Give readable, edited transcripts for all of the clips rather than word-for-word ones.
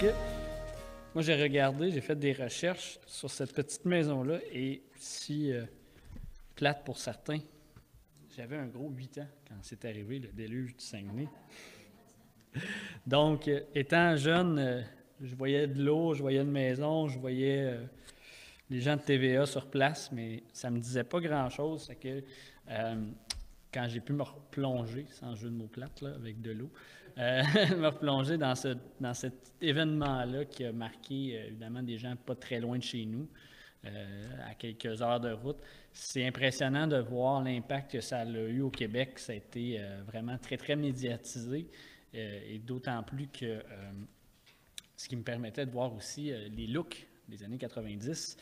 que moi, j'ai regardé, j'ai fait des recherches sur cette petite maison-là et si plate pour certains, j'avais un gros 8 ans quand c'est arrivé, le déluge du Saguenay. Donc, étant jeune, je voyais de l'eau, je voyais une maison, je voyais les gens de TVA sur place, mais ça me disait pas grand-chose. C'est que quand j'ai pu me replonger, sans jeu de mots plate, là, avec de l'eau, me replonger dans cet événement-là qui a marqué évidemment des gens pas très loin de chez nous, à quelques heures de route. C'est impressionnant de voir l'impact que ça a eu au Québec. Ça a été vraiment très, très médiatisé et d'autant plus que ce qui me permettait de voir aussi les looks des années 90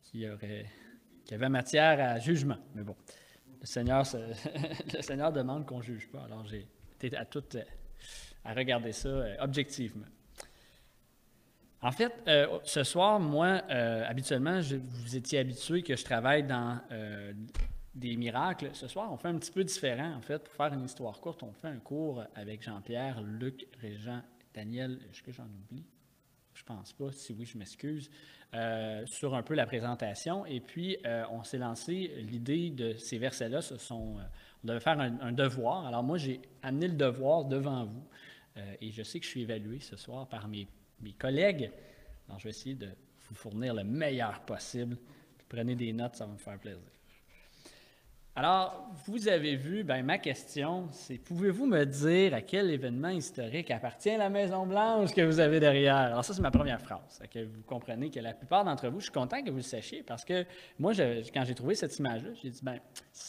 qui avaient matière à jugement. Mais bon, le Seigneur, le Seigneur demande qu'on ne juge pas. Alors j'ai été à regarder ça objectivement. En fait, ce soir, moi, habituellement, vous étiez habitué que je travaille dans des miracles. Ce soir, on fait un petit peu différent. En fait, pour faire une histoire courte, on fait un cours avec Jean-Pierre, Luc, Régent, Daniel. Est-ce que j'en oublie? Je pense pas. Si oui, je m'excuse. Sur un peu la présentation. Et puis, on s'est lancé l'idée de ces versets-là. On devait faire un devoir. Alors moi, j'ai amené le devoir devant vous. Et je sais que je suis évalué ce soir par mes collègues. Alors, je vais essayer de vous fournir le meilleur possible. Puis prenez des notes, ça va me faire plaisir. Alors, vous avez vu, ma question, c'est pouvez-vous me dire à quel événement historique appartient la Maison-Blanche que vous avez derrière? Alors ça, c'est ma première phrase. Que vous comprenez que la plupart d'entre vous, je suis content que vous le sachiez parce que moi, quand j'ai trouvé cette image-là, j'ai dit,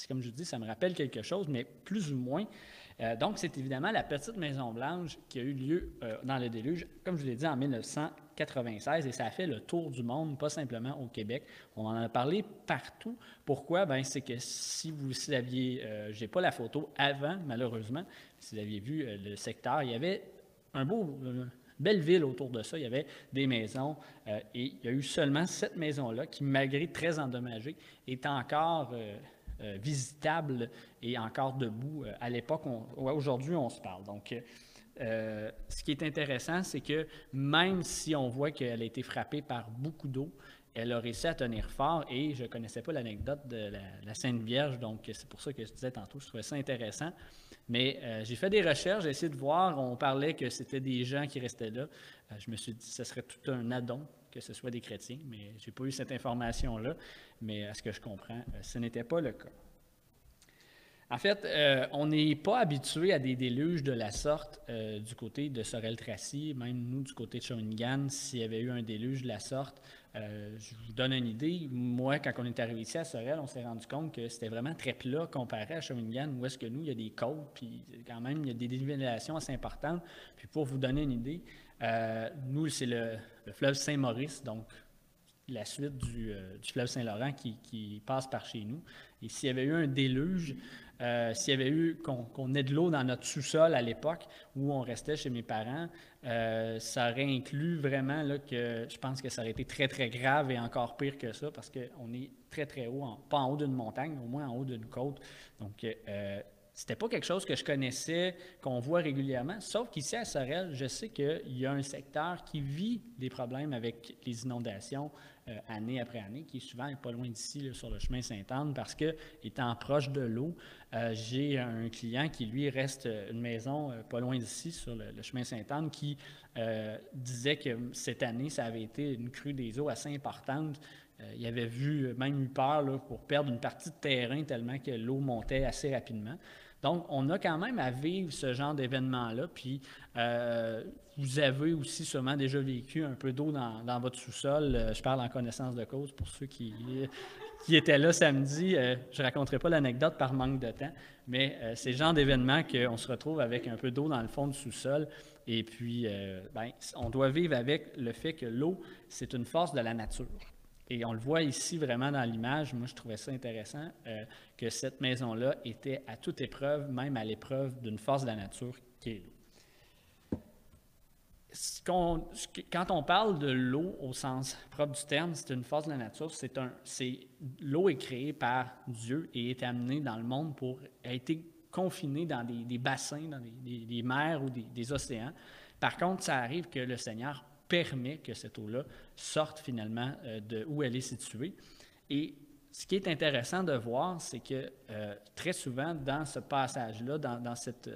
comme je dis, ça me rappelle quelque chose, mais plus ou moins. Donc, c'est évidemment la petite Maison-Blanche qui a eu lieu dans le déluge, comme je vous l'ai dit, en 1996, et ça a fait le tour du monde, pas simplement au Québec. On en a parlé partout. Pourquoi? C'est que si vous aviez, je n'ai pas la photo avant, malheureusement, si vous aviez vu le secteur, il y avait un belle ville autour de ça. Il y avait des maisons et il y a eu seulement cette maison-là qui, malgré très endommagée, est encore visitable et encore debout à l'époque. Aujourd'hui, on se parle. Donc, ce qui est intéressant, c'est que même si on voit qu'elle a été frappée par beaucoup d'eau, elle a réussi à tenir fort et je ne connaissais pas l'anecdote de la Sainte Vierge, donc c'est pour ça que je disais tantôt, je trouvais ça intéressant. Mais j'ai fait des recherches, j'ai essayé de voir, on parlait que c'était des gens qui restaient là. Je me suis dit que ce serait tout un addon que ce soit des chrétiens, mais je n'ai pas eu cette information-là. Mais à ce que je comprends, ce n'était pas le cas. En fait, on n'est pas habitué à des déluges de la sorte du côté de Sorel-Tracy, même nous du côté de Shawinigan, s'il y avait eu un déluge de la sorte. Je vous donne une idée. Moi, quand on est arrivé ici à Sorel, on s'est rendu compte que c'était vraiment très plat comparé à Shawinigan, où est-ce que nous, il y a des côtes, puis quand même, il y a des dénivellations assez importantes. Puis pour vous donner une idée, nous, c'est le fleuve Saint-Maurice, donc la suite du fleuve Saint-Laurent qui passe par chez nous. Et s'il y avait eu un déluge, s'il y avait eu qu'on ait de l'eau dans notre sous-sol à l'époque où on restait chez mes parents, ça aurait inclus vraiment là, que je pense que ça aurait été très, très grave et encore pire que ça parce qu'on est très, très haut, pas en haut d'une montagne, au moins en haut d'une côte. Donc, c'était pas quelque chose que je connaissais, qu'on voit régulièrement, sauf qu'ici à Sorel, je sais qu'il y a un secteur qui vit des problèmes avec les inondations année après année, qui est souvent pas loin d'ici, là, sur le chemin Sainte-Anne, parce que, étant proche de l'eau, j'ai un client qui, lui, reste une maison pas loin d'ici, sur le chemin Sainte-Anne, qui disait que cette année, ça avait été une crue des eaux assez importante. Il avait même eu peur là, pour perdre une partie de terrain tellement que l'eau montait assez rapidement. Donc, on a quand même à vivre ce genre d'événement-là. Puis, vous avez aussi sûrement déjà vécu un peu d'eau dans votre sous-sol. Je parle en connaissance de cause pour ceux qui étaient là samedi. Je ne raconterai pas l'anecdote par manque de temps, mais c'est le genre d'événement qu'on se retrouve avec un peu d'eau dans le fond du sous-sol. Et puis, on doit vivre avec le fait que l'eau, c'est une force de la nature. Et on le voit ici vraiment dans l'image. Moi, je trouvais ça intéressant que cette maison-là était à toute épreuve, même à l'épreuve d'une force de la nature qui est l'eau. Quand on parle de l'eau au sens propre du terme, c'est une force de la nature. L'eau est créée par Dieu et est amenée dans le monde a été confinée dans des bassins, dans des mers ou des océans. Par contre, ça arrive que le Seigneur permet que cette eau-là sorte finalement de où elle est située. Et ce qui est intéressant de voir, c'est que très souvent, dans ce passage-là, dans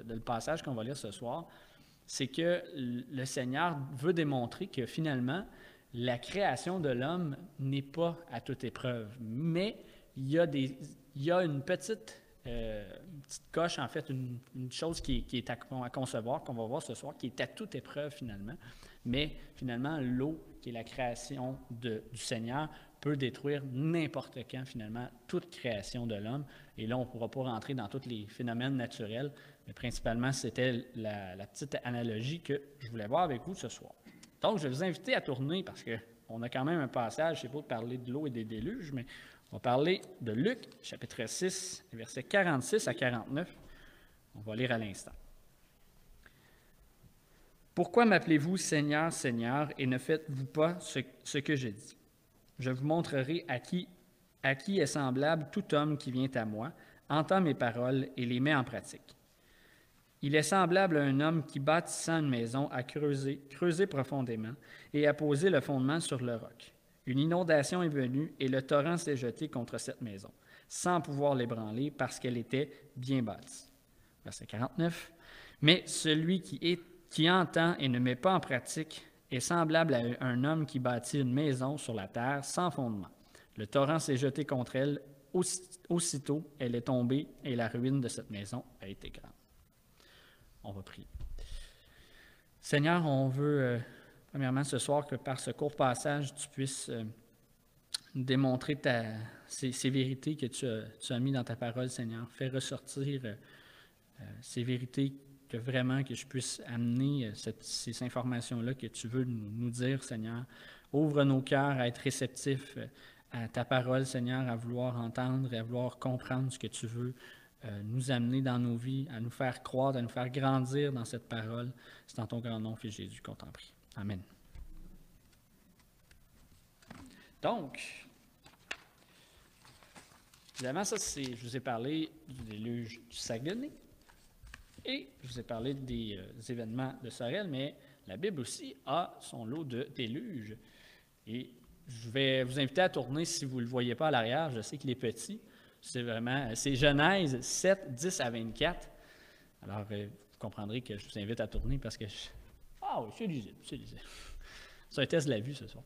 le passage qu'on va lire ce soir, c'est que le Seigneur veut démontrer que finalement, la création de l'homme n'est pas à toute épreuve, mais il y a une petite coche, en fait, une chose qui est à concevoir, qu'on va voir ce soir, qui est à toute épreuve finalement, mais finalement, l'eau, qui est la création du Seigneur, peut détruire n'importe quand, finalement, toute création de l'homme. Et là, on ne pourra pas rentrer dans tous les phénomènes naturels, mais principalement, c'était la petite analogie que je voulais voir avec vous ce soir. Donc, je vais vous inviter à tourner, parce qu'on a quand même un passage, je ne sais pas de parler de l'eau et des déluges, mais on va parler de Luc, chapitre 6, versets 46 à 49. On va lire à l'instant. « Pourquoi m'appelez-vous Seigneur, Seigneur, et ne faites-vous pas ce que je dis? Je vous montrerai à qui est semblable tout homme qui vient à moi, entend mes paroles et les met en pratique. Il est semblable à un homme qui, bâtissant une maison, a creusé profondément et a posé le fondement sur le roc. Une inondation est venue et le torrent s'est jeté contre cette maison, sans pouvoir l'ébranler parce qu'elle était bien bâtie. » Verset 49. « Mais celui qui entend et ne met pas en pratique est semblable à un homme qui bâtit une maison sur la terre sans fondement. Le torrent s'est jeté contre elle, aussitôt elle est tombée et la ruine de cette maison a été grande. » On va prier. Seigneur, on veut, premièrement, ce soir, que par ce court passage, tu puisses nous démontrer ces vérités que tu as mises dans ta parole, Seigneur. Fais ressortir ces vérités que vraiment que je puisse amener ces informations-là que tu veux nous dire, Seigneur. Ouvre nos cœurs à être réceptifs à ta parole, Seigneur, à vouloir entendre et à vouloir comprendre ce que tu veux nous amener dans nos vies, à nous faire croire, à nous faire grandir dans cette parole. C'est dans ton grand nom, Fils Jésus, qu'on t'en prie. Amen. Donc, évidemment, je vous ai parlé du déluge du Saguenay et je vous ai parlé des événements de Sorel, mais la Bible aussi a son lot de déluges. Et je vais vous inviter à tourner si vous ne le voyez pas à l'arrière. Je sais qu'il est petit. C'est Genèse 7, 10 à 24. Alors, vous comprendrez que je vous invite à tourner parce que... Ah oui, c'est lisible. C'est un test de la vue ce soir.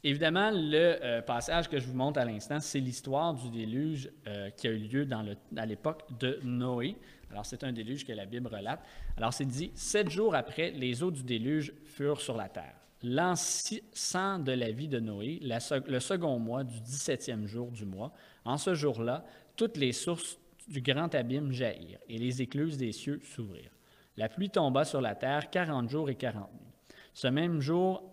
Évidemment, le passage que je vous montre à l'instant, c'est l'histoire du déluge qui a eu lieu à l'époque de Noé. Alors, c'est un déluge que la Bible relate. Alors, c'est dit, 7 jours après, les eaux du déluge furent sur la terre. L'an 600 de la vie de Noé, le second mois du 17e jour du mois, en ce jour-là, toutes les sources du grand abîme jaillirent, et les écluses des cieux s'ouvrirent. La pluie tomba sur la terre 40 jours et 40 nuits. Ce même jour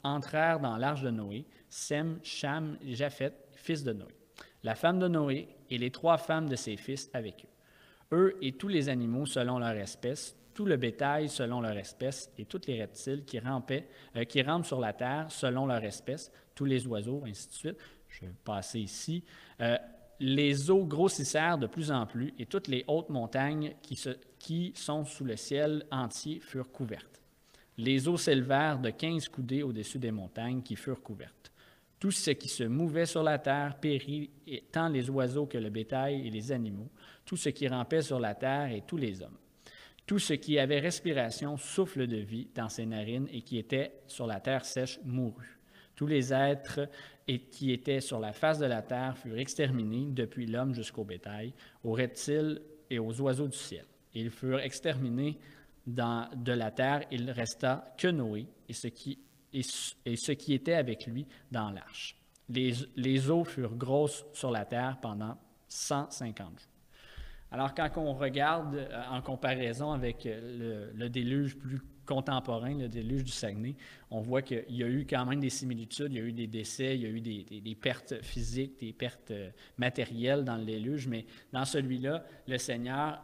entrèrent dans l'arche de Noé Sem, Cham et Japheth, fils de Noé, la femme de Noé et les 3 femmes de ses fils avec eux. Eux et tous les animaux selon leur espèce, tout le bétail selon leur espèce, et tous les reptiles qui rampent sur la terre selon leur espèce, tous les oiseaux, ainsi de suite. Je vais passer ici. Les eaux grossissèrent de plus en plus, et toutes les hautes montagnes qui sont sous le ciel entier furent couvertes. Les eaux s'élevèrent de 15 coudées au-dessus des montagnes qui furent couvertes. Tout ce qui se mouvait sur la terre périt, tant les oiseaux que le bétail et les animaux, tout ce qui rampait sur la terre et tous les hommes. Tout ce qui avait respiration, souffle de vie dans ses narines et qui était sur la terre sèche mourut. Tous les êtres qui étaient sur la face de la terre furent exterminés, depuis l'homme jusqu'au bétail, aux reptiles et aux oiseaux du ciel. Ils furent exterminés de la terre, il ne resta que Noé et ce qui était avec lui dans l'arche. Les eaux furent grosses sur la terre pendant 150 jours. Alors, quand on regarde en comparaison avec le déluge plus contemporain, le déluge du Saguenay, on voit qu'il y a eu quand même des similitudes, il y a eu des décès, il y a eu des pertes physiques, des pertes matérielles dans le déluge, mais dans celui-là, le Seigneur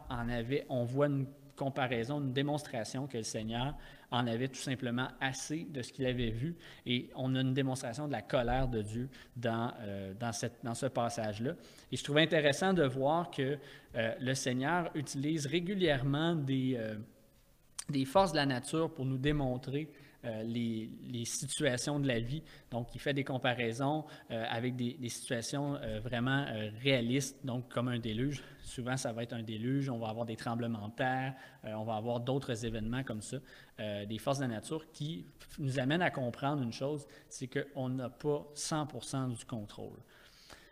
on voit une comparaison, une démonstration que le Seigneur en avait tout simplement assez de ce qu'il avait vu, et on a une démonstration de la colère de Dieu dans ce passage-là. Et je trouvais intéressant de voir que le Seigneur utilise régulièrement des forces de la nature pour nous démontrer les situations de la vie. Donc, il fait des comparaisons avec des situations vraiment réalistes, donc comme un déluge. Souvent, ça va être un déluge, on va avoir des tremblements de terre, on va avoir d'autres événements comme ça, des forces de la nature qui nous amènent à comprendre une chose, c'est qu'on n'a pas 100% du contrôle.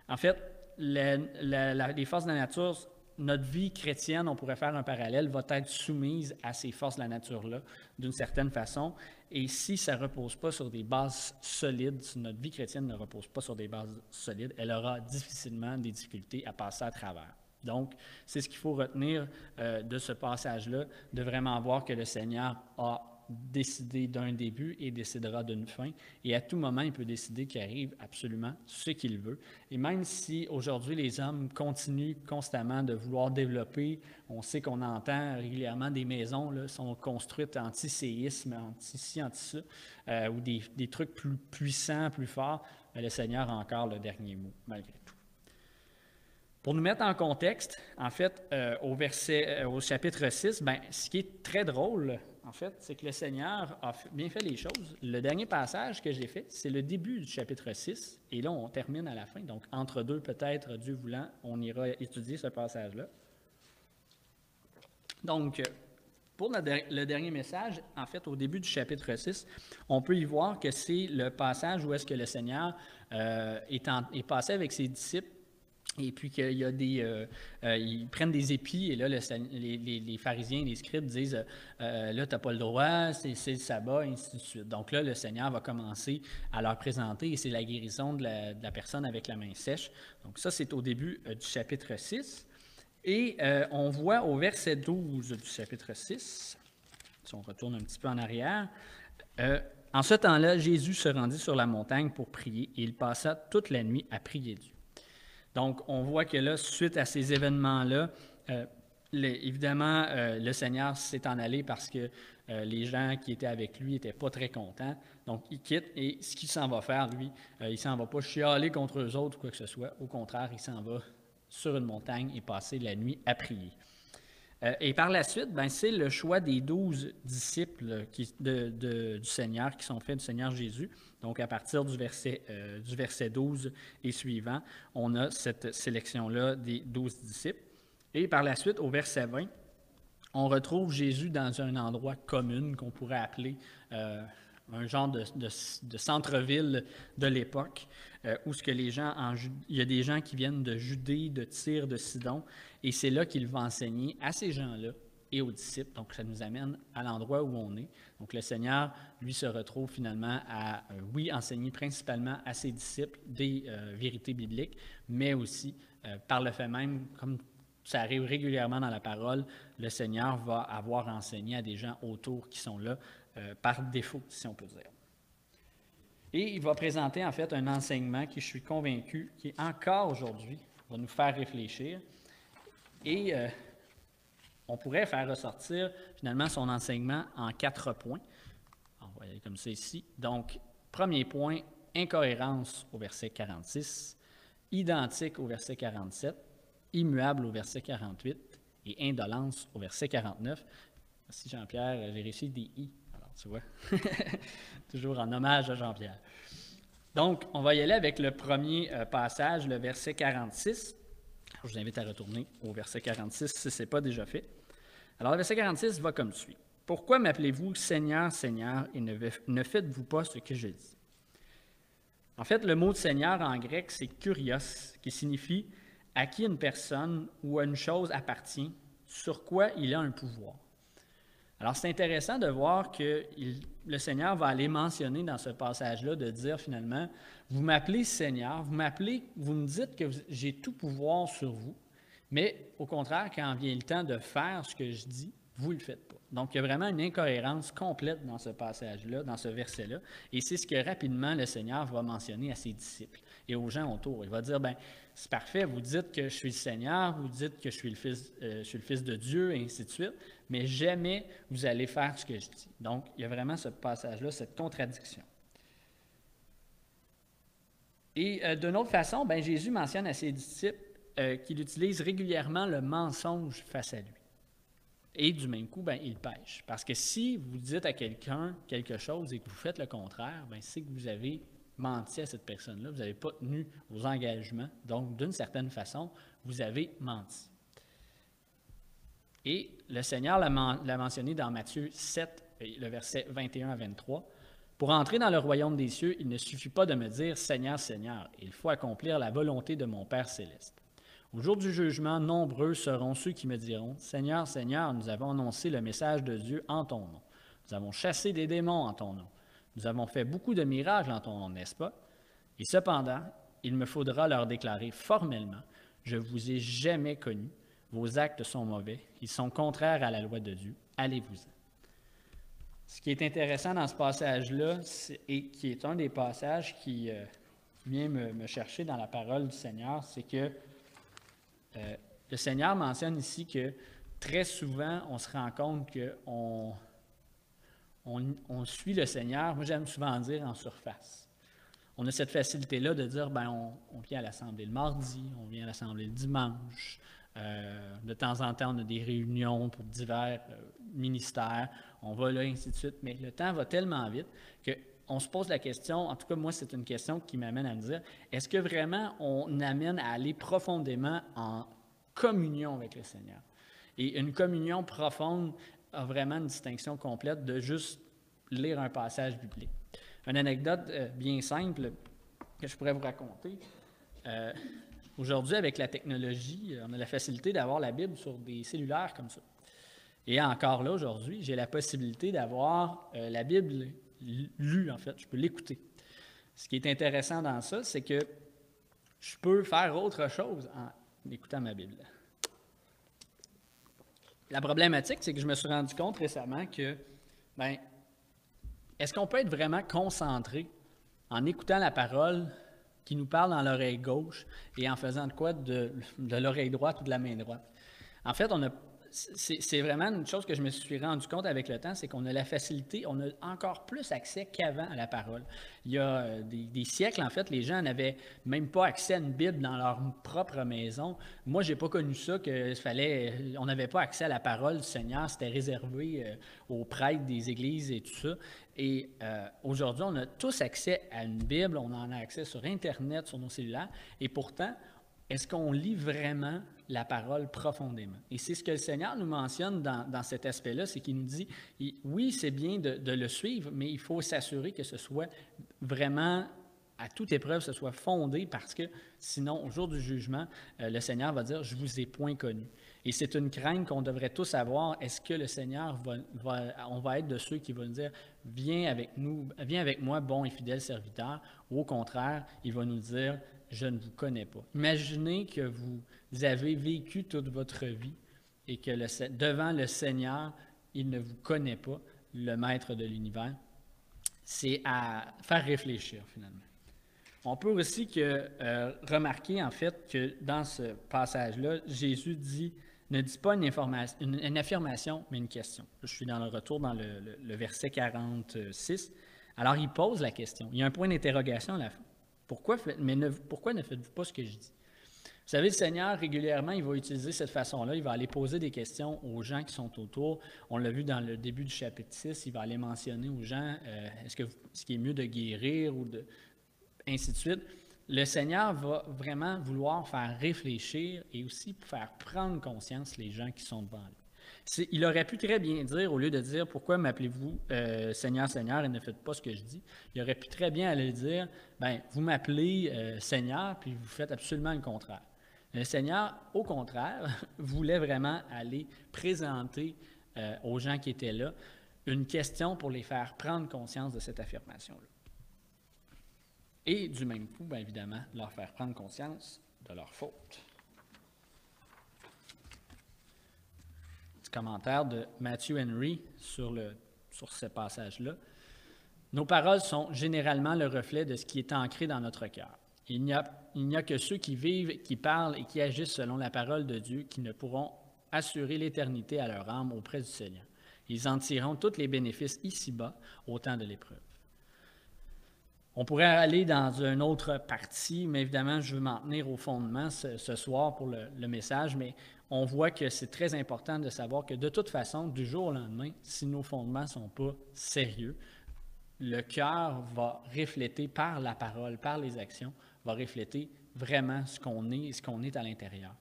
En fait, les forces de la nature, notre vie chrétienne, on pourrait faire un parallèle, va être soumise à ces forces de la nature-là d'une certaine façon. Et si ça ne repose pas sur des bases solides, si notre vie chrétienne ne repose pas sur des bases solides, elle aura difficilement des difficultés à passer à travers. Donc, c'est ce qu'il faut retenir de ce passage-là, de vraiment voir que le Seigneur a décidé d'un début et décidera d'une fin. Et à tout moment, il peut décider qu'il arrive absolument ce qu'il veut. Et même si aujourd'hui les hommes continuent constamment de vouloir développer, on sait qu'on entend régulièrement des maisons là, sont construites anti-séisme, anti-ci, anti-ça, ou des trucs plus puissants, plus forts, le Seigneur a encore le dernier mot, malgré tout. Pour nous mettre en contexte, en fait, au chapitre 6, ce qui est très drôle, en fait, c'est que le Seigneur a bien fait les choses. Le dernier passage que j'ai fait, c'est le début du chapitre 6, et là, on termine à la fin. Donc, entre deux, peut-être, Dieu voulant, on ira étudier ce passage-là. Donc, pour le dernier message, en fait, au début du chapitre 6, on peut y voir que c'est le passage où est-ce que le Seigneur est passé avec ses disciples. Et puis qu'il y a ils prennent des épis, et là, les pharisiens, les scribes disent là, tu n'as pas le droit, c'est le sabbat, et ainsi de suite. Donc là, le Seigneur va commencer à leur présenter, et c'est la guérison de la personne avec la main sèche. Donc ça, c'est au début du chapitre 6. Et on voit au verset 12 du chapitre 6, si on retourne un petit peu en arrière, en ce temps-là, Jésus se rendit sur la montagne pour prier, et il passa toute la nuit à prier Dieu. Donc, on voit que là, suite à ces événements-là, évidemment, le Seigneur s'est en allé parce que les gens qui étaient avec lui n'étaient pas très contents. Donc, il quitte, et ce qu'il s'en va faire, lui, il ne s'en va pas chialer contre eux autres ou quoi que ce soit. Au contraire, il s'en va sur une montagne et passer la nuit à prier. Et par la suite, c'est le choix des 12 disciples du Seigneur qui sont faits du Seigneur Jésus. Donc, à partir du verset 12 et suivant, on a cette sélection-là des 12 disciples. Et par la suite, au verset 20, on retrouve Jésus dans un endroit commun qu'on pourrait appeler un genre de centre-ville de l'époque, où ce que les gens il y a des gens qui viennent de Judée, de Tyr, de Sidon, et c'est là qu'il va enseigner à ces gens-là et aux disciples. Donc, ça nous amène à l'endroit où on est. Donc, le Seigneur, lui, se retrouve finalement à, enseigner principalement à ses disciples des vérités bibliques, mais aussi, par le fait même, comme ça arrive régulièrement dans la parole, le Seigneur va avoir enseigné à des gens autour qui sont là par défaut, si on peut dire. Et il va présenter en fait un enseignement qui, je suis convaincu, qui encore aujourd'hui va nous faire réfléchir. Et on pourrait faire ressortir finalement son enseignement en 4 points. On va y aller comme ça ici. Donc, premier point, incohérence au verset 46, identique au verset 47, immuable au verset 48 et indolence au verset 49. Merci Jean-Pierre, j'ai réussi des i. Alors, tu vois, toujours en hommage à Jean-Pierre. Donc, on va y aller avec le premier passage, le verset 46. Alors, je vous invite à retourner au verset 46 si ce n'est pas déjà fait. Alors, le verset 46 va comme suit. « Pourquoi m'appelez-vous Seigneur, Seigneur, et ne faites-vous pas ce que je dis? » En fait, le mot de Seigneur en grec, c'est « kurios », qui signifie « à qui une personne ou à une chose appartient, sur quoi il a un pouvoir ». Alors, c'est intéressant de voir que le Seigneur va aller mentionner dans ce passage-là, de dire finalement, vous m'appelez Seigneur, vous me dites que j'ai tout pouvoir sur vous, mais au contraire, quand vient le temps de faire ce que je dis, vous ne le faites pas. Donc, il y a vraiment une incohérence complète dans ce passage-là, dans ce verset-là, et c'est ce que rapidement le Seigneur va mentionner à ses disciples et aux gens autour. Il va dire, c'est parfait, vous dites que je suis le Seigneur, vous dites que je suis le Fils de Dieu, et ainsi de suite, mais jamais vous allez faire ce que je dis. Donc, il y a vraiment ce passage-là, cette contradiction. Et d'une autre façon, Jésus mentionne à ses disciples qu'il utilise régulièrement le mensonge face à lui. Et du même coup, ben, il pêche. Parce que si vous dites à quelqu'un quelque chose et que vous faites le contraire, ben, c'est que vous avez menti à cette personne-là, vous n'avez pas tenu vos engagements. Donc, d'une certaine façon, vous avez menti. Et le Seigneur l'a mentionné dans Matthieu 7, le verset 21 à 23. « Pour entrer dans le royaume des cieux, il ne suffit pas de me dire « Seigneur, Seigneur », il faut accomplir la volonté de mon Père céleste. Au jour du jugement, nombreux seront ceux qui me diront « Seigneur, Seigneur, nous avons annoncé le message de Dieu en ton nom. Nous avons chassé des démons en ton nom. Nous avons fait beaucoup de miracles en ton nom, n'est-ce pas? Et cependant, il me faudra leur déclarer formellement « Je ne vous ai jamais connus. Vos actes sont mauvais. Ils sont contraires à la loi de Dieu. Allez-vous-en. » Ce qui est intéressant dans ce passage-là, et qui est un des passages qui vient me chercher dans la parole du Seigneur, c'est que le Seigneur mentionne ici que très souvent, on se rend compte qu'on suit le Seigneur, moi j'aime souvent dire en surface. On a cette facilité-là de dire, on vient à l'assemblée le mardi, on vient à l'assemblée le dimanche. De temps en temps, on a des réunions pour divers ministères, on va là, ainsi de suite. Mais le temps va tellement vite qu'on se pose la question, en tout cas, moi, c'est une question qui m'amène à me dire, est-ce que vraiment on amène à aller profondément en communion avec le Seigneur? Et une communion profonde a vraiment une distinction complète de juste lire un passage biblique. Une anecdote bien simple que je pourrais vous raconter. Aujourd'hui, avec la technologie, on a la facilité d'avoir la Bible sur des cellulaires comme ça. Et encore là, aujourd'hui, j'ai la possibilité d'avoir la Bible lue, en fait. Je peux l'écouter. Ce qui est intéressant dans ça, c'est que je peux faire autre chose en écoutant ma Bible. La problématique, c'est que je me suis rendu compte récemment que, est-ce qu'on peut être vraiment concentré en écoutant la parole qui nous parle dans l'oreille gauche et en faisant de quoi de l'oreille droite ou de la main droite? En fait, c'est vraiment une chose que je me suis rendu compte avec le temps, c'est qu'on a la facilité, on a encore plus accès qu'avant à la parole. Il y a des siècles, en fait, les gens n'avaient même pas accès à une Bible dans leur propre maison. Moi, je n'ai pas connu ça, on n'avait pas accès à la parole du Seigneur, c'était réservé aux prêtres des églises et tout ça. Et aujourd'hui, on a tous accès à une Bible, on en a accès sur Internet, sur nos cellulaires, et pourtant, est-ce qu'on lit vraiment la parole profondément? Et c'est ce que le Seigneur nous mentionne dans cet aspect-là, c'est qu'il nous dit, oui, c'est bien de le suivre, mais il faut s'assurer que ce soit vraiment, à toute épreuve, ce soit fondé, parce que sinon, au jour du jugement, le Seigneur va dire, « Je ne vous ai point connu ». Et c'est une crainte qu'on devrait tous avoir. Est-ce que le Seigneur on va être de ceux qui vont nous dire, « Viens avec moi, bon et fidèle serviteur », ou au contraire, il va nous dire, « Je ne vous connais pas ». Imaginez que vous avez vécu toute votre vie et que devant le Seigneur, il ne vous connaît pas, le maître de l'univers. C'est à faire réfléchir finalement. On peut aussi remarquer en fait que dans ce passage-là, Jésus ne dit pas une affirmation, mais une question. Je suis dans le retour dans le verset 46. Alors il pose la question. Il y a un point d'interrogation à la fin. Pourquoi ne faites-vous pas ce que je dis? Vous savez, le Seigneur, régulièrement, il va utiliser cette façon-là. Il va aller poser des questions aux gens qui sont autour. On l'a vu dans le début du chapitre 6. Il va aller mentionner aux gens, est-ce qu'il est mieux de guérir ou ainsi de suite. Le Seigneur va vraiment vouloir faire réfléchir et aussi faire prendre conscience les gens qui sont devant lui. Il aurait pu très bien dire, au lieu de dire « Pourquoi m'appelez-vous Seigneur, Seigneur et ne faites pas ce que je dis », il aurait pu très bien aller dire « Vous m'appelez Seigneur puis vous faites absolument le contraire ». Le Seigneur, au contraire, voulait vraiment aller présenter aux gens qui étaient là une question pour les faire prendre conscience de cette affirmation-là. Et du même coup, bien évidemment, leur faire prendre conscience de leur faute. Petit commentaire de Matthew Henry sur ce passage-là. Nos paroles sont généralement le reflet de ce qui est ancré dans notre cœur. Il n'y a que ceux qui vivent, qui parlent et qui agissent selon la parole de Dieu qui ne pourront assurer l'éternité à leur âme auprès du Seigneur. Ils en tireront tous les bénéfices ici-bas au temps de l'épreuve. On pourrait aller dans une autre partie, mais évidemment, je veux m'en tenir au fondement ce soir pour le message, mais on voit que c'est très important de savoir que de toute façon, du jour au lendemain, si nos fondements ne sont pas sérieux, le cœur va refléter par la parole, par les actions, va refléter vraiment ce qu'on est et ce qu'on est à l'intérieur.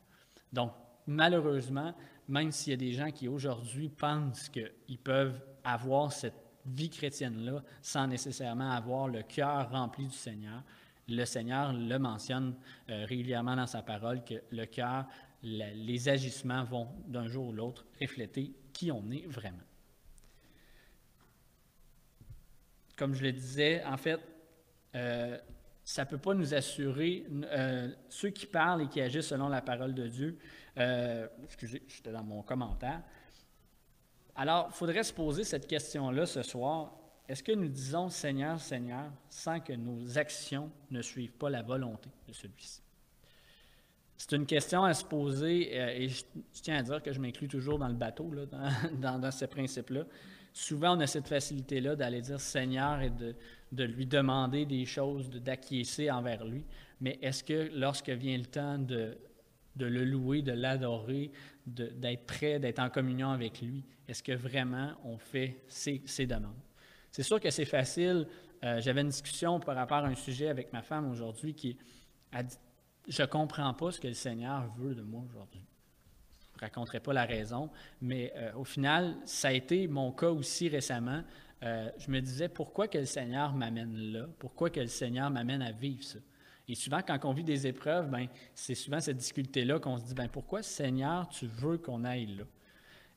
Donc, malheureusement, même s'il y a des gens qui aujourd'hui pensent qu'ils peuvent avoir cette vie chrétienne-là sans nécessairement avoir le cœur rempli du Seigneur, le Seigneur le mentionne régulièrement dans sa parole que le cœur, les agissements vont d'un jour ou l'autre refléter qui on est vraiment. Comme je le disais, en fait, ça ne peut pas nous assurer, ceux qui parlent et qui agissent selon la parole de Dieu, excusez, j'étais dans mon commentaire. Alors, il faudrait se poser cette question-là ce soir. Est-ce que nous disons Seigneur, Seigneur, sans que nos actions ne suivent pas la volonté de celui-ci? C'est une question à se poser et je tiens à dire que je m'inclus toujours dans le bateau, là, dans ce principe-là. Souvent, on a cette facilité-là d'aller dire Seigneur et de lui demander des choses, d'acquiescer envers lui. Mais est-ce que lorsque vient le temps de le louer, de l'adorer, d'être prêt, d'être en communion avec lui, est-ce que vraiment on fait ces demandes? C'est sûr que c'est facile. J'avais une discussion par rapport à un sujet avec ma femme aujourd'hui qui a dit je ne comprends pas ce que le Seigneur veut de moi aujourd'hui. Je ne raconterai pas la raison, mais au final, ça a été mon cas aussi récemment. Je me disais, pourquoi que le Seigneur m'amène là? Pourquoi que le Seigneur m'amène à vivre ça? Et souvent, quand on vit des épreuves, c'est souvent cette difficulté-là qu'on se dit, pourquoi, Seigneur, tu veux qu'on aille là?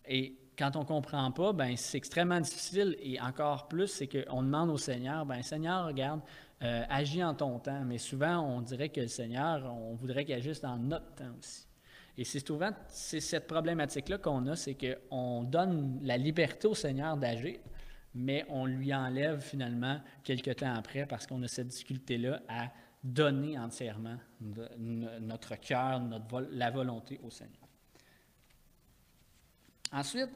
Et quand on ne comprend pas, c'est extrêmement difficile. Et encore plus, c'est qu'on demande au Seigneur, Seigneur, regarde, agis en ton temps. Mais souvent, on dirait que le Seigneur, on voudrait qu'il agisse dans notre temps aussi. Et c'est souvent, c'est cette problématique-là qu'on a, c'est qu'on donne la liberté au Seigneur d'agir, mais on lui enlève finalement quelque temps après parce qu'on a cette difficulté-là à donner entièrement notre cœur, la volonté au Seigneur. Ensuite,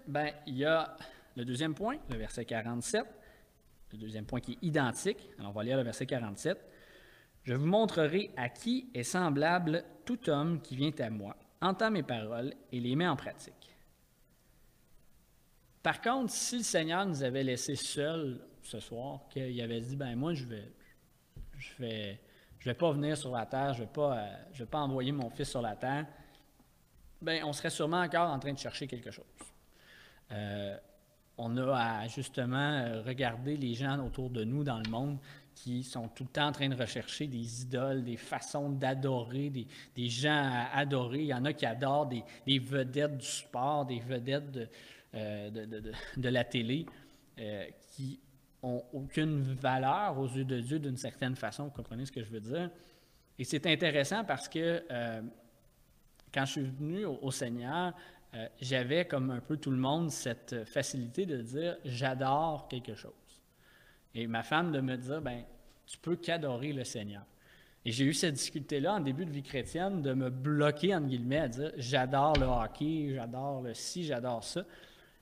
il y a le deuxième point, le verset 47, le deuxième point qui est identique. Alors, on va lire le verset 47. « Je vous montrerai à qui est semblable tout homme qui vient à moi, entend mes paroles et les met en pratique. » Par contre, si le Seigneur nous avait laissés seuls ce soir, qu'il avait dit, moi, je vais pas venir sur la terre, je vais pas envoyer mon fils sur la terre, on serait sûrement encore en train de chercher quelque chose. On a à justement regarder les gens autour de nous dans le monde qui sont tout le temps en train de rechercher des idoles, des façons d'adorer, des gens à adorer. Il y en a qui adorent des vedettes du sport, des vedettes de la télé qui n'ont aucune valeur aux yeux de Dieu d'une certaine façon. Vous comprenez ce que je veux dire? Et c'est intéressant parce que quand je suis venu au Seigneur, j'avais, comme un peu tout le monde, cette facilité de dire « j'adore quelque chose ». Et ma femme de me dire « tu peux qu'adorer le Seigneur ». Et j'ai eu cette difficulté-là en début de vie chrétienne de me bloquer, entre guillemets, à dire « j'adore le hockey, j'adore le ci, j'adore ça ».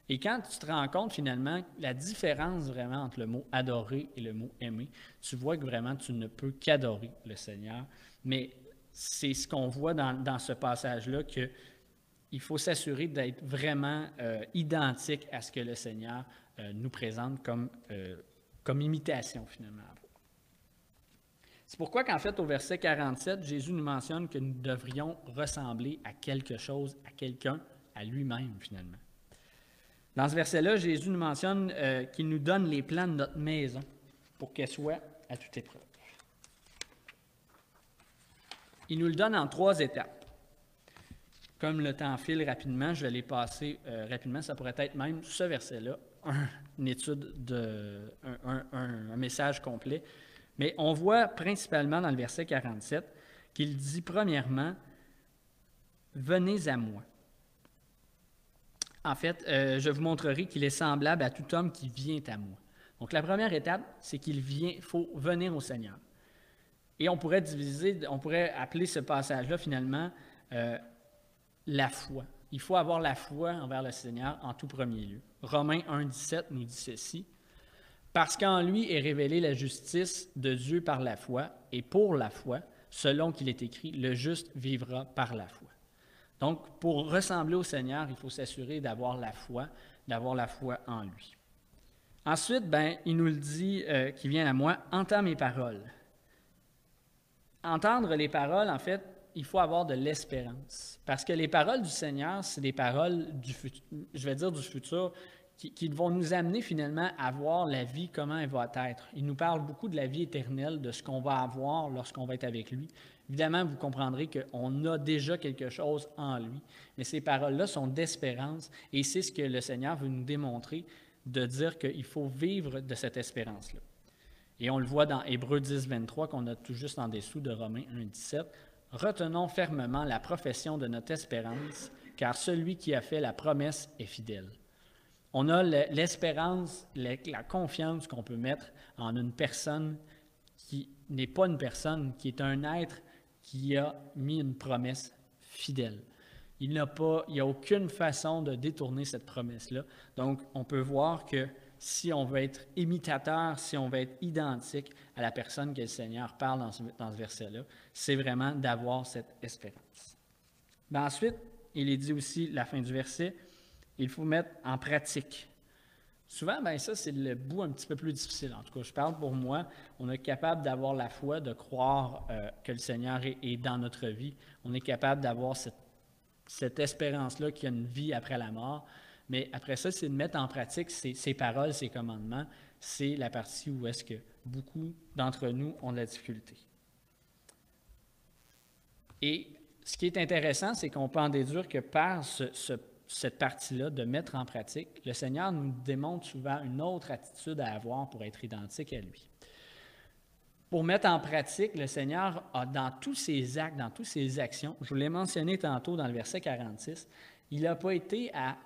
Et quand tu te rends compte finalement la différence vraiment entre le mot « adorer » et le mot « aimer », tu vois que vraiment tu ne peux qu'adorer le Seigneur. Mais c'est ce qu'on voit dans ce passage-là qu'il faut s'assurer d'être vraiment identique à ce que le Seigneur nous présente comme imitation finalement. C'est pourquoi qu'en fait au verset 47, Jésus nous mentionne que nous devrions ressembler à quelque chose, à quelqu'un, à lui-même finalement. Dans ce verset-là, Jésus nous mentionne qu'il nous donne les plans de notre maison pour qu'elle soit à toute épreuve. Il nous le donne en 3 étapes. Comme le temps file rapidement, je vais les passer rapidement. Ça pourrait être même ce verset-là, une étude, un message complet. Mais on voit principalement dans le verset 47 qu'il dit premièrement « Venez à moi ». En fait, je vous montrerai qu'il est semblable à tout homme qui vient à moi. Donc la première étape, c'est qu'il faut venir au Seigneur. Et on pourrait appeler ce passage-là finalement la foi. Il faut avoir la foi envers le Seigneur en tout premier lieu. Romains 1,17 nous dit ceci. « Parce qu'en lui est révélée la justice de Dieu par la foi, et pour la foi, selon qu'il est écrit, le juste vivra par la foi. » Donc, pour ressembler au Seigneur, il faut s'assurer d'avoir la foi en lui. Ensuite, il nous le dit, qui vient à moi, « Entends mes paroles ». Entendre les paroles, en fait, il faut avoir de l'espérance. Parce que les paroles du Seigneur, c'est des paroles du futur, qui vont nous amener finalement à voir la vie, comment elle va être. Il nous parle beaucoup de la vie éternelle, de ce qu'on va avoir lorsqu'on va être avec lui. Évidemment, vous comprendrez qu'on a déjà quelque chose en lui, mais ces paroles-là sont d'espérance et c'est ce que le Seigneur veut nous démontrer, de dire qu'il faut vivre de cette espérance-là. Et on le voit dans Hébreux 10, 23, qu'on a tout juste en dessous de Romains 1, 17. « Retenons fermement la profession de notre espérance, car celui qui a fait la promesse est fidèle. » On a l'espérance, la confiance qu'on peut mettre en une personne qui n'est pas une personne, qui est un être qui a mis une promesse fidèle. Il n'y a aucune façon de détourner cette promesse-là. Donc, on peut voir que si on veut être imitateur, si on veut être identique à la personne que le Seigneur parle dans ce verset-là, c'est vraiment d'avoir cette espérance. Ensuite, il est dit aussi, la fin du verset, il faut mettre en pratique. Souvent, ça, c'est le bout un petit peu plus difficile. En tout cas, je parle pour moi. On est capable d'avoir la foi, de croire que le Seigneur est dans notre vie. On est capable d'avoir cette espérance-là qu'il y a une vie après la mort. Mais après ça, c'est de mettre en pratique ces paroles, ces commandements. C'est la partie où est-ce que beaucoup d'entre nous ont de la difficulté. Et ce qui est intéressant, c'est qu'on peut en déduire que par cette partie-là, de mettre en pratique, le Seigneur nous démontre souvent une autre attitude à avoir pour être identique à lui. Pour mettre en pratique, le Seigneur a dans tous ses actes, dans toutes ses actions, je vous l'ai mentionné tantôt dans le verset 46, il n'a pas été à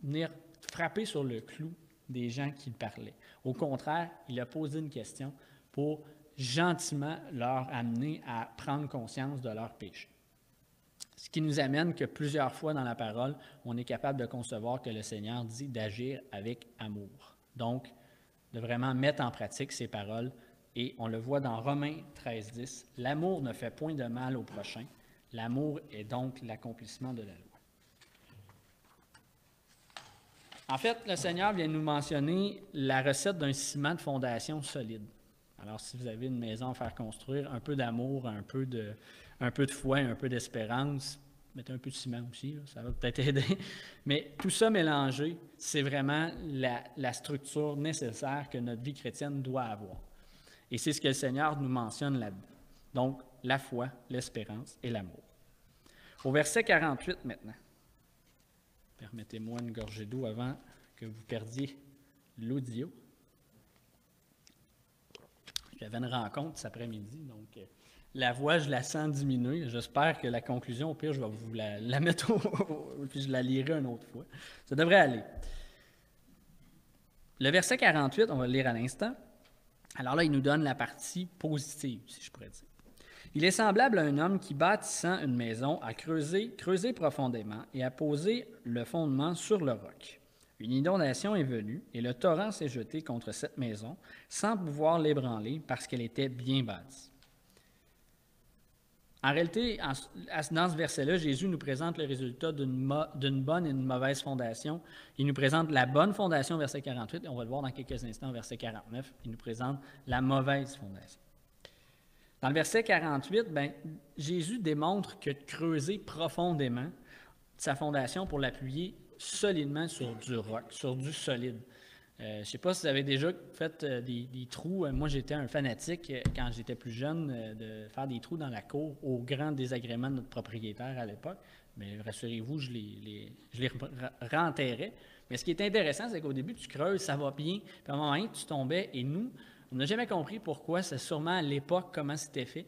venir frapper sur le clou des gens qui le parlaient. Au contraire, il a posé une question pour gentiment leur amener à prendre conscience de leur péché. Ce qui nous amène que plusieurs fois dans la parole, on est capable de concevoir que le Seigneur dit d'agir avec amour. Donc, de vraiment mettre en pratique ces paroles. Et on le voit dans Romains 13, 10. « L'amour ne fait point de mal au prochain. L'amour est donc l'accomplissement de la loi. » En fait, le Seigneur vient nous mentionner la recette d'un ciment de fondation solide. Alors, si vous avez une maison à faire construire, un peu d'amour, un peu de foi, un peu d'espérance, mettez un peu de ciment aussi, là, ça va peut-être aider. Mais tout ça mélangé, c'est vraiment la structure nécessaire que notre vie chrétienne doit avoir. Et c'est ce que le Seigneur nous mentionne là-dedans. Donc, la foi, l'espérance et l'amour. Au verset 48 maintenant. Permettez-moi une gorgée d'eau avant que vous perdiez l'audio. J'avais une rencontre cet après-midi, donc la voix, je la sens diminuer. J'espère que la conclusion, au pire, je vais vous la mettre puis je la lirai une autre fois. Ça devrait aller. Le verset 48, on va le lire à l'instant. Alors là, il nous donne la partie positive, si je pourrais dire. « Il est semblable à un homme qui, bâtissant une maison, a creusé profondément et a posé le fondement sur le roc. Une inondation est venue et le torrent s'est jeté contre cette maison sans pouvoir l'ébranler parce qu'elle était bien bâtie. » En réalité, dans ce verset-là, Jésus nous présente le résultat d'une bonne et d'une mauvaise fondation. Il nous présente la bonne fondation, verset 48, et on va le voir dans quelques instants, verset 49. Il nous présente la mauvaise fondation. Dans le verset 48, Jésus démontre que de creuser profondément sa fondation pour l'appuyer solidement sur du roc, sur du solide. Je ne sais pas si vous avez déjà fait des trous. Moi, j'étais un fanatique quand j'étais plus jeune de faire des trous dans la cour au grand désagrément de notre propriétaire à l'époque. Mais rassurez-vous, je les renterrais. Mais ce qui est intéressant, c'est qu'au début, tu creuses, ça va bien. Puis à un moment donné, tu tombais. Et nous, on n'a jamais compris pourquoi. C'est sûrement à l'époque comment c'était fait.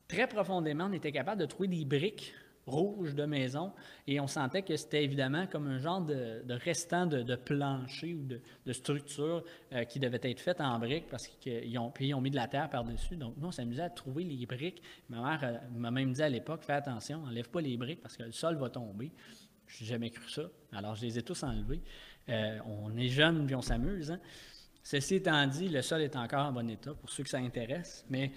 Très profondément, on était capable de trouver des briques rouge de maison, et on sentait que c'était évidemment comme un genre de restant de plancher ou de structure qui devait être faite en briques parce qu'ils ont mis de la terre par-dessus. Donc, nous, on s'amusait à trouver les briques. Ma mère m'a même dit à l'époque, fais attention, enlève pas les briques parce que le sol va tomber. Je n'ai jamais cru ça. Alors, je les ai tous enlevés. On est jeunes puis on s'amuse, hein? Ceci étant dit, le sol est encore en bon état pour ceux que ça intéresse, mais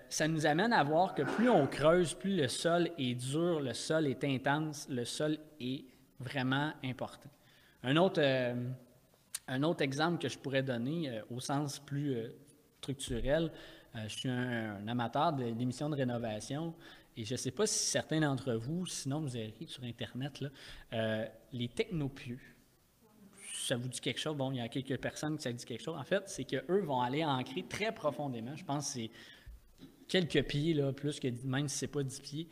ça nous amène à voir que plus on creuse, plus le sol est dur, le sol est intense, le sol est vraiment important. Un autre exemple que je pourrais donner au sens plus structurel, je suis un amateur d'émissions de rénovation et je ne sais pas si certains d'entre vous, sinon vous irez sur Internet, là, les technopieux. Ça vous dit quelque chose? Bon, il y a quelques personnes qui ça dit quelque chose. En fait, c'est qu'eux vont aller ancrer très profondément. Je pense que c'est quelques pieds, là, plus que même si ce n'est pas 10 pieds,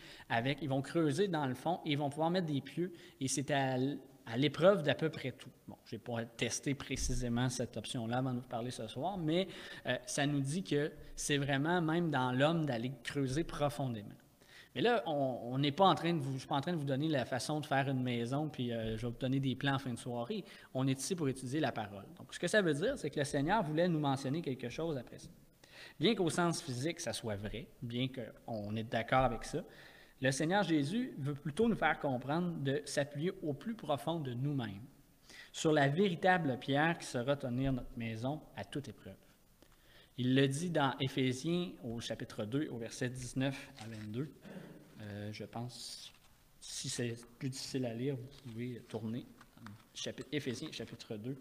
ils vont creuser dans le fond et ils vont pouvoir mettre des pieux. Et c'est à l'épreuve d'à peu près tout. Bon, je n'ai pas testé précisément cette option-là avant de vous parler ce soir, mais ça nous dit que c'est vraiment même dans l'homme d'aller creuser profondément. Mais là, on n'est pas en train de je ne suis pas en train de vous donner la façon de faire une maison, puis je vais vous donner des plans en fin de soirée. On est ici pour étudier la parole. Donc, ce que ça veut dire, c'est que le Seigneur voulait nous mentionner quelque chose après ça. Bien qu'au sens physique, ça soit vrai, bien qu'on est d'accord avec ça, le Seigneur Jésus veut plutôt nous faire comprendre de s'appuyer au plus profond de nous-mêmes, sur la véritable pierre qui saura tenir notre maison à toute épreuve. Il le dit dans Éphésiens au chapitre 2, au verset 19 à 22. Je pense, si c'est plus difficile à lire, vous pouvez tourner. Éphésiens chapitre 2,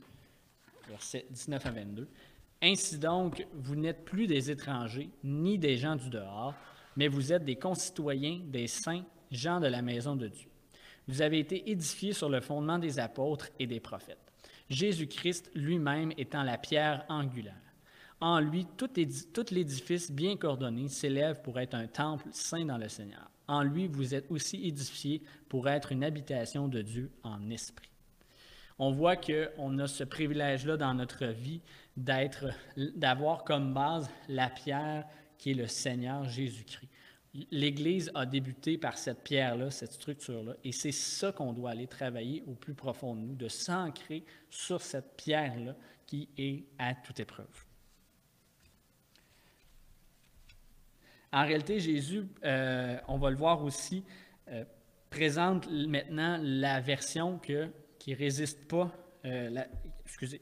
verset 19 à 22. « Ainsi donc, vous n'êtes plus des étrangers, ni des gens du dehors, mais vous êtes des concitoyens, des saints, gens de la maison de Dieu. Vous avez été édifiés sur le fondement des apôtres et des prophètes, Jésus-Christ lui-même étant la pierre angulaire. En lui, tout l'édifice bien coordonné s'élève pour être un temple saint dans le Seigneur. En lui, vous êtes aussi édifiés pour être une habitation de Dieu en esprit. » On voit qu'on a ce privilège-là dans notre vie d'avoir comme base la pierre qui est le Seigneur Jésus-Christ. L'Église a débuté par cette pierre-là, cette structure-là, et c'est ça qu'on doit aller travailler au plus profond de nous, de s'ancrer sur cette pierre-là qui est à toute épreuve. En réalité, Jésus, on va le voir aussi, présente maintenant la version qui ne résiste pas.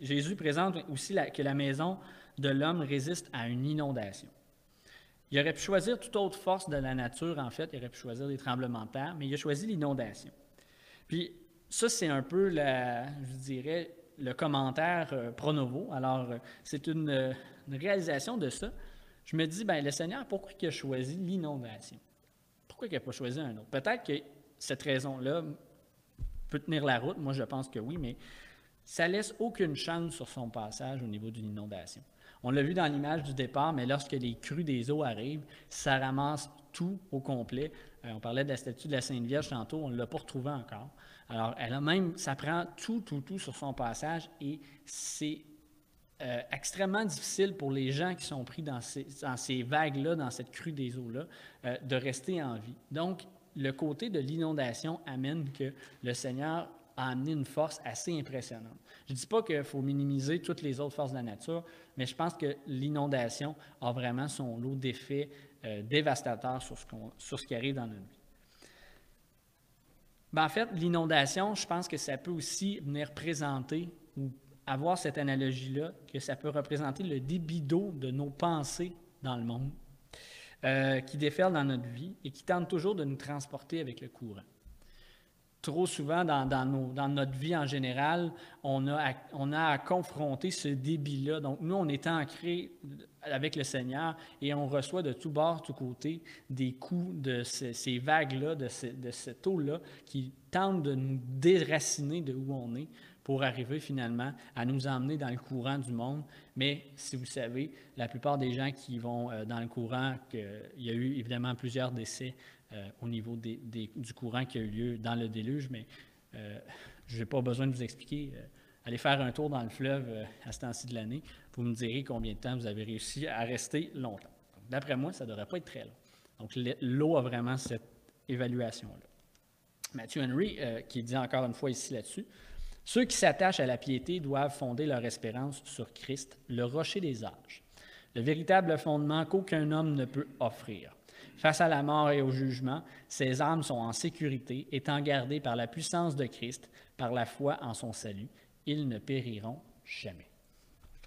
Jésus présente aussi que la maison de l'homme résiste à une inondation. Il aurait pu choisir toute autre force de la nature, en fait. Il aurait pu choisir des tremblements de terre, mais il a choisi l'inondation. Puis ça, c'est un peu, je dirais, le commentaire pro novo. Alors, c'est une réalisation de ça. Je me dis, bien, le Seigneur, pourquoi il a choisi l'inondation? Pourquoi il n'a pas choisi un autre? Peut-être que cette raison-là peut tenir la route. Moi, je pense que oui, mais ça ne laisse aucune chance sur son passage au niveau d'une inondation. On l'a vu dans l'image du départ, mais lorsque les crues des eaux arrivent, ça ramasse tout au complet. On parlait de la statue de la Sainte Vierge tantôt, on ne l'a pas retrouvée encore. Alors, ça prend tout sur son passage et c'est extrêmement difficile pour les gens qui sont pris dans ces vagues-là, dans cette crue des eaux-là, de rester en vie. Donc, le côté de l'inondation amène que le Seigneur a amené une force assez impressionnante. Je ne dis pas qu'il faut minimiser toutes les autres forces de la nature, mais je pense que l'inondation a vraiment son lot d'effets dévastateurs sur ce qui arrive dans notre vie. Ben, en fait, l'inondation, je pense que ça peut aussi venir présenter ou avoir cette analogie-là, que ça peut représenter le débit d'eau de nos pensées dans le monde, qui déferlent dans notre vie et qui tentent toujours de nous transporter avec le courant. Trop souvent, dans notre vie en général, on a à confronter ce débit-là. Donc, nous, on est ancrés avec le Seigneur et on reçoit de tous bords, tous côtés, des coups de ces vagues-là, de cette eau-là, qui tentent de nous déraciner de où on est pour arriver finalement à nous emmener dans le courant du monde. Mais si vous savez, la plupart des gens qui vont dans le courant, il y a eu évidemment plusieurs décès au niveau du courant qui a eu lieu dans le déluge, mais je n'ai pas besoin de vous expliquer. Allez faire un tour dans le fleuve à ce temps-ci de l'année, vous me direz combien de temps vous avez réussi à rester longtemps. D'après moi, ça ne devrait pas être très long. Donc, l'eau a vraiment cette évaluation-là. Matthew Henry, qui dit encore une fois ici là-dessus, « Ceux qui s'attachent à la piété doivent fonder leur espérance sur Christ, le rocher des âges, le véritable fondement qu'aucun homme ne peut offrir. Face à la mort et au jugement, ces âmes sont en sécurité, étant gardées par la puissance de Christ, par la foi en son salut. Ils ne périront jamais. »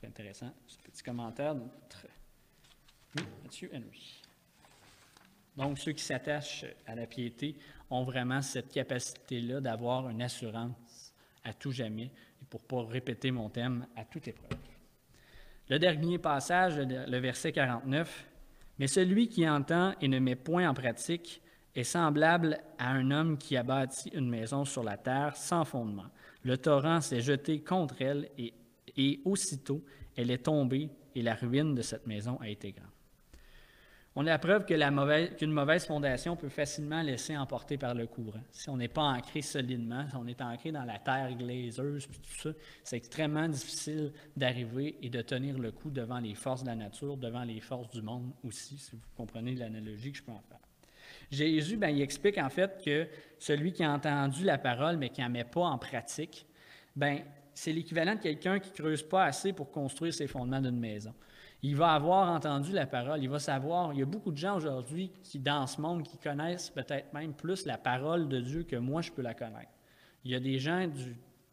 serait intéressant, ce petit commentaire de notre Matthew Henry. Donc, ceux qui s'attachent à la piété ont vraiment cette capacité-là d'avoir une assurance à tout jamais, et pour ne pas répéter mon thème, à toute épreuve. Le dernier passage, le verset 49, « Mais celui qui entend et ne met point en pratique est semblable à un homme qui a bâti une maison sur la terre sans fondement. Le torrent s'est jeté contre elle et aussitôt elle est tombée et la ruine de cette maison a été grande. » On a la preuve que qu'une mauvaise fondation peut facilement laisser emporter par le courant. Si on n'est pas ancré solidement, si on est ancré dans la terre glaiseuse, tout ça, c'est extrêmement difficile d'arriver et de tenir le coup devant les forces de la nature, devant les forces du monde aussi, si vous comprenez l'analogie que je peux en faire. Jésus, il explique en fait que celui qui a entendu la parole mais qui n'en met pas en pratique, c'est l'équivalent de quelqu'un qui ne creuse pas assez pour construire ses fondements d'une maison. Il va avoir entendu la parole, il va savoir. Il y a beaucoup de gens aujourd'hui dans ce monde qui connaissent peut-être même plus la parole de Dieu que moi je peux la connaître. Il y a des gens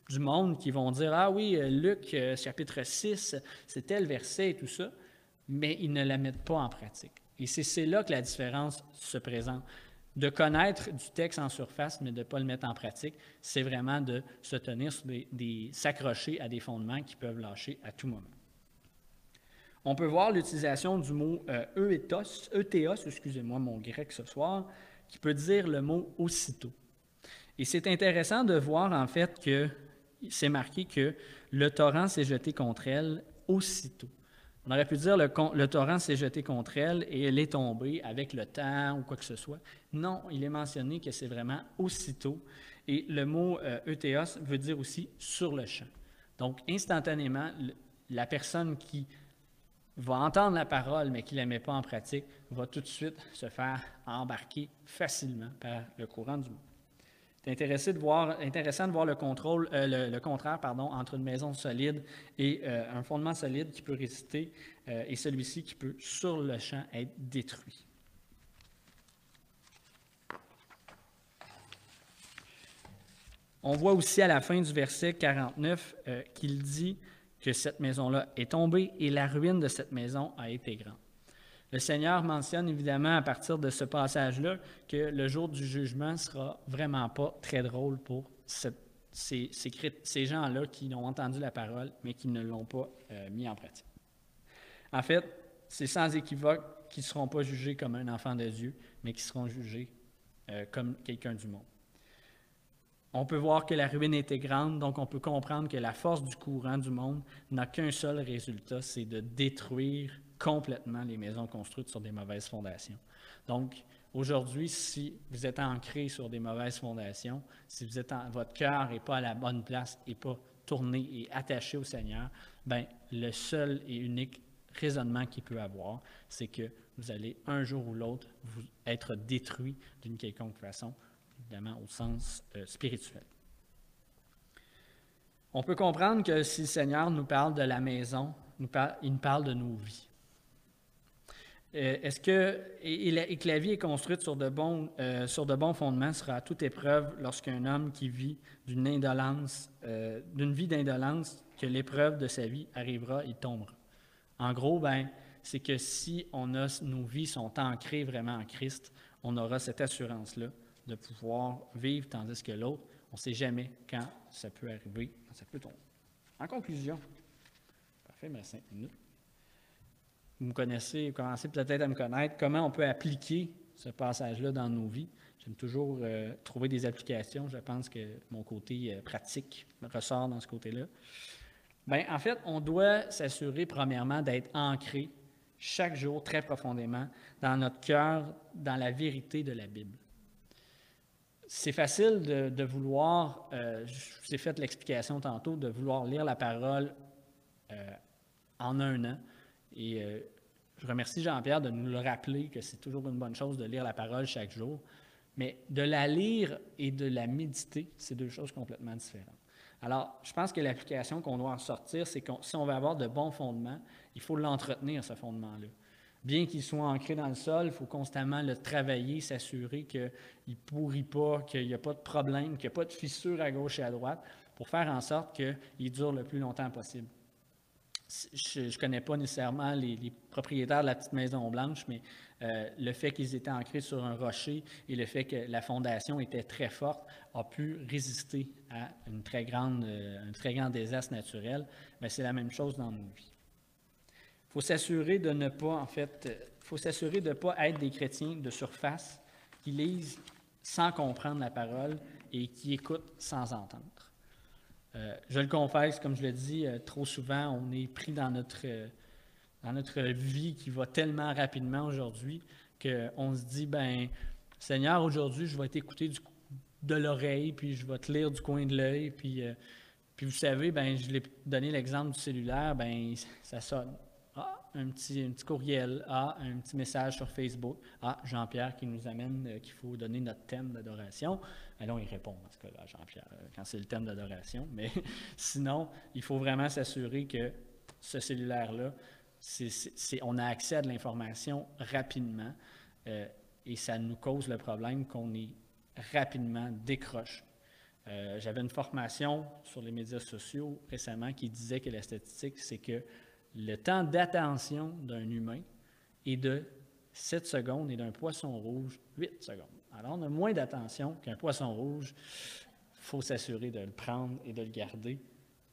du monde qui vont dire « Ah oui, Luc, chapitre 6, c'est tel verset et tout ça », mais ils ne la mettent pas en pratique. Et c'est là que la différence se présente. De connaître du texte en surface, mais de ne pas le mettre en pratique, c'est vraiment de se tenir sur s'accrocher à des fondements qui peuvent lâcher à tout moment. On peut voir l'utilisation du mot eutéos, excusez-moi mon grec ce soir, qui peut dire le mot aussitôt. Et c'est intéressant de voir en fait que c'est marqué que le torrent s'est jeté contre elle aussitôt. On aurait pu dire le torrent s'est jeté contre elle et elle est tombée avec le temps ou quoi que ce soit. Non, il est mentionné que c'est vraiment aussitôt. Et le mot eutéos veut dire aussi sur le champ. Donc, instantanément, la personne qui va entendre la parole, mais qui ne la met pas en pratique, va tout de suite se faire embarquer facilement par le courant du monde. C'est intéressant de voir le contraire entre une maison solide et un fondement solide qui peut résister et celui-ci qui peut, sur le champ, être détruit. On voit aussi à la fin du verset 49 qu'il dit que cette maison-là est tombée et la ruine de cette maison a été grande. Le Seigneur mentionne évidemment à partir de ce passage-là que le jour du jugement ne sera vraiment pas très drôle pour ces gens-là qui ont entendu la parole, mais qui ne l'ont pas mis en pratique. En fait, c'est sans équivoque qu'ils ne seront pas jugés comme un enfant de Dieu, mais qui seront jugés comme quelqu'un du monde. On peut voir que la ruine était grande, donc on peut comprendre que la force du courant du monde n'a qu'un seul résultat, c'est de détruire complètement les maisons construites sur des mauvaises fondations. Donc, aujourd'hui, si vous êtes ancré sur des mauvaises fondations, si votre cœur n'est pas à la bonne place et pas tourné et attaché au Seigneur, le seul et unique raisonnement qu'il peut avoir, c'est que vous allez un jour ou l'autre être détruit d'une quelconque façon, évidemment au sens spirituel. On peut comprendre que si le Seigneur nous parle de la maison, il nous parle de nos vies. Et que la vie est construite sur de bons fondements sera à toute épreuve lorsqu'un homme qui vit d'une vie d'indolence, que l'épreuve de sa vie arrivera, il tombera. En gros, c'est que si nos vies sont ancrées vraiment en Christ, on aura cette assurance-là de pouvoir vivre, tandis que l'autre, on ne sait jamais quand ça peut arriver, quand ça peut tomber. En conclusion, parfait, il me reste 5 minutes. Vous commencez peut-être à me connaître, comment on peut appliquer ce passage-là dans nos vies. J'aime toujours trouver des applications. Je pense que mon côté pratique ressort dans ce côté-là. En fait, on doit s'assurer premièrement d'être ancré chaque jour très profondément dans notre cœur, dans la vérité de la Bible. C'est facile de vouloir, je vous ai fait l'explication tantôt, de vouloir lire la parole en un an. Et je remercie Jean-Pierre de nous le rappeler que c'est toujours une bonne chose de lire la parole chaque jour. Mais de la lire et de la méditer, c'est deux choses complètement différentes. Alors, je pense que l'application qu'on doit en sortir, c'est que si on veut avoir de bons fondements, il faut l'entretenir, ce fondement-là. Bien qu'il soit ancré dans le sol, il faut constamment le travailler, s'assurer qu'il ne pourrit pas, qu'il n'y a pas de problème, qu'il n'y a pas de fissure à gauche et à droite, pour faire en sorte qu'il dure le plus longtemps possible. je ne connais pas nécessairement les propriétaires de la petite Maison Blanche, mais le fait qu'ils étaient ancrés sur un rocher et le fait que la fondation était très forte a pu résister à un très grand désastre naturel. Mais c'est la même chose dans nos vies. Il faut s'assurer de ne pas, faut s'assurer de ne pas être des chrétiens de surface qui lisent sans comprendre la parole et qui écoutent sans entendre. Je le confesse, comme je le dis, trop souvent, on est pris dans notre vie qui va tellement rapidement aujourd'hui qu'on se dit, ben Seigneur, aujourd'hui, je vais t'écouter de l'oreille, puis je vais te lire du coin de l'œil, puis vous savez, ben je l'ai donné l'exemple du cellulaire, ben ça sonne. Ah, un petit courriel. Ah, un petit message sur Facebook. Ah, Jean-Pierre qui nous amène qu'il faut donner notre thème d'adoration. Alors, il répond dans ce cas-là, Jean-Pierre, quand c'est le thème d'adoration. Mais sinon, il faut vraiment s'assurer que ce cellulaire-là, on a accès à de l'information rapidement et ça nous cause le problème qu'on est rapidement décroché. J'avais une formation sur les médias sociaux récemment qui disait que la statistique, c'est que le temps d'attention d'un humain est de 7 secondes et d'un poisson rouge, 8 secondes. Alors, on a moins d'attention qu'un poisson rouge. Il faut s'assurer de le prendre et de le garder.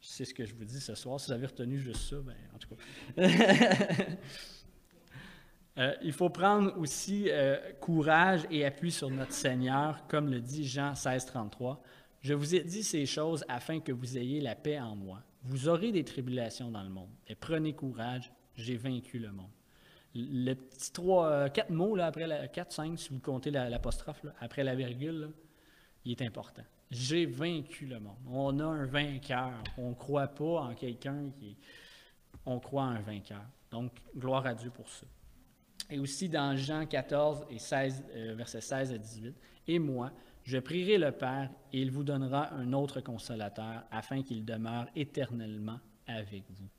C'est ce que je vous dis ce soir. Si vous avez retenu juste ça, bien, en tout cas. Il faut prendre aussi courage et appui sur notre Seigneur, comme le dit Jean 16, 33. « Je vous ai dit ces choses afin que vous ayez la paix en moi. Vous aurez des tribulations dans le monde, mais prenez courage, j'ai vaincu le monde. » Le petit 4 mots, là, après 4, 5, si vous comptez l'apostrophe, après la virgule, là, il est important. J'ai vaincu le monde. On a un vainqueur. On ne croit pas en quelqu'un on croit en un vainqueur. Donc, gloire à Dieu pour ça. Et aussi dans Jean 14, et 16, versets 16 à 18, « Et moi, je prierai le Père, et il vous donnera un autre consolateur, afin qu'il demeure éternellement avec vous. »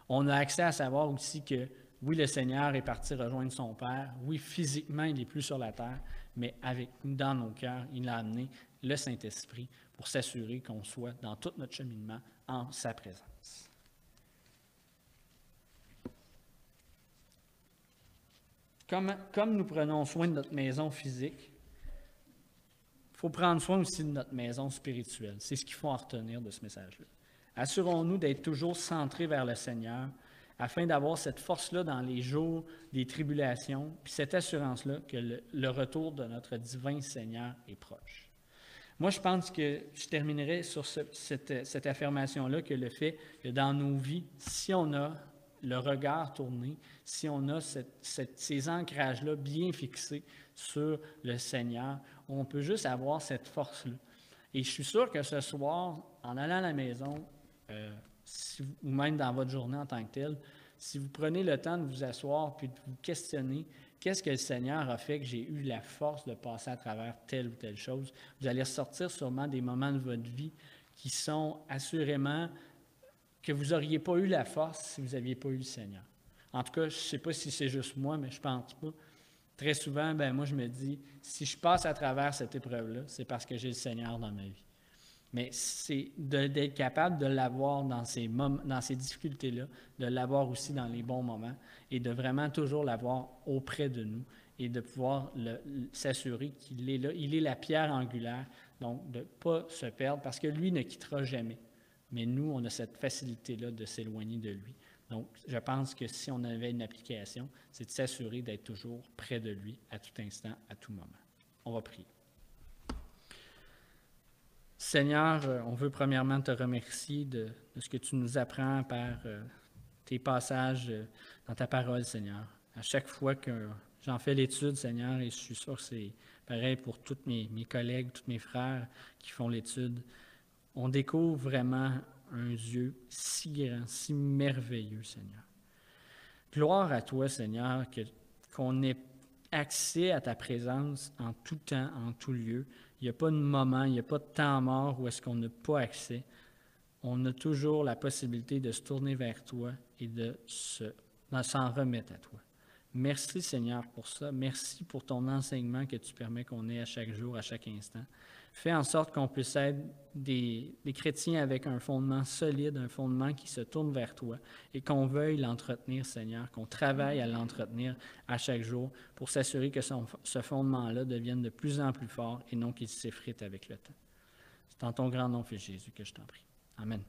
On a accès à savoir aussi que, oui, le Seigneur est parti rejoindre son Père. Oui, physiquement, il n'est plus sur la terre, mais avec nous, dans nos cœurs, il a amené le Saint-Esprit pour s'assurer qu'on soit dans tout notre cheminement en sa présence. Comme nous prenons soin de notre maison physique, il faut prendre soin aussi de notre maison spirituelle. C'est ce qu'il faut en retenir de ce message-là. Assurons-nous d'être toujours centrés vers le Seigneur afin d'avoir cette force-là dans les jours des tribulations, puis cette assurance-là que le retour de notre divin Seigneur est proche. Moi, je pense que je terminerai sur cette affirmation-là, que le fait que dans nos vies, si on a le regard tourné, si on a ces ancrages-là bien fixés sur le Seigneur, on peut juste avoir cette force-là. Et je suis sûr que ce soir, en allant à la maison, ou même dans votre journée en tant que telle, si vous prenez le temps de vous asseoir puis de vous questionner, qu'est-ce que le Seigneur a fait que j'ai eu la force de passer à travers telle ou telle chose, vous allez ressortir sûrement des moments de votre vie qui sont assurément que vous n'auriez pas eu la force si vous n'aviez pas eu le Seigneur. En tout cas, je ne sais pas si c'est juste moi, mais je ne pense pas. Très souvent, moi, je me dis, si je passe à travers cette épreuve-là, c'est parce que j'ai le Seigneur dans ma vie. Mais c'est d'être capable de l'avoir dans ces difficultés-là, de l'avoir aussi dans les bons moments et de vraiment toujours l'avoir auprès de nous et de pouvoir s'assurer qu'il est là. Il est la pierre angulaire, donc de ne pas se perdre parce que lui ne quittera jamais. Mais nous, on a cette facilité-là de s'éloigner de lui. Donc, je pense que si on avait une application, c'est de s'assurer d'être toujours près de lui à tout instant, à tout moment. On va prier. Seigneur, on veut premièrement te remercier de ce que tu nous apprends par tes passages dans ta parole, Seigneur. À chaque fois que j'en fais l'étude, Seigneur, et je suis sûr que c'est pareil pour tous mes collègues, tous mes frères qui font l'étude, on découvre vraiment un Dieu si grand, si merveilleux, Seigneur. Gloire à toi, Seigneur, qu'on ait accès à ta présence en tout temps, en tout lieu. Il n'y a pas de moment, il n'y a pas de temps mort où est-ce qu'on n'a pas accès. On a toujours la possibilité de se tourner vers toi et de s'en remettre à toi. Merci, Seigneur, pour ça. Merci pour ton enseignement que tu permets qu'on ait à chaque jour, à chaque instant. Fais en sorte qu'on puisse être des chrétiens avec un fondement solide, un fondement qui se tourne vers toi et qu'on veuille l'entretenir, Seigneur, qu'on travaille à l'entretenir à chaque jour pour s'assurer que ce fondement-là devienne de plus en plus fort et non qu'il s'effrite avec le temps. C'est en ton grand nom, Fils Jésus, que je t'en prie. Amen.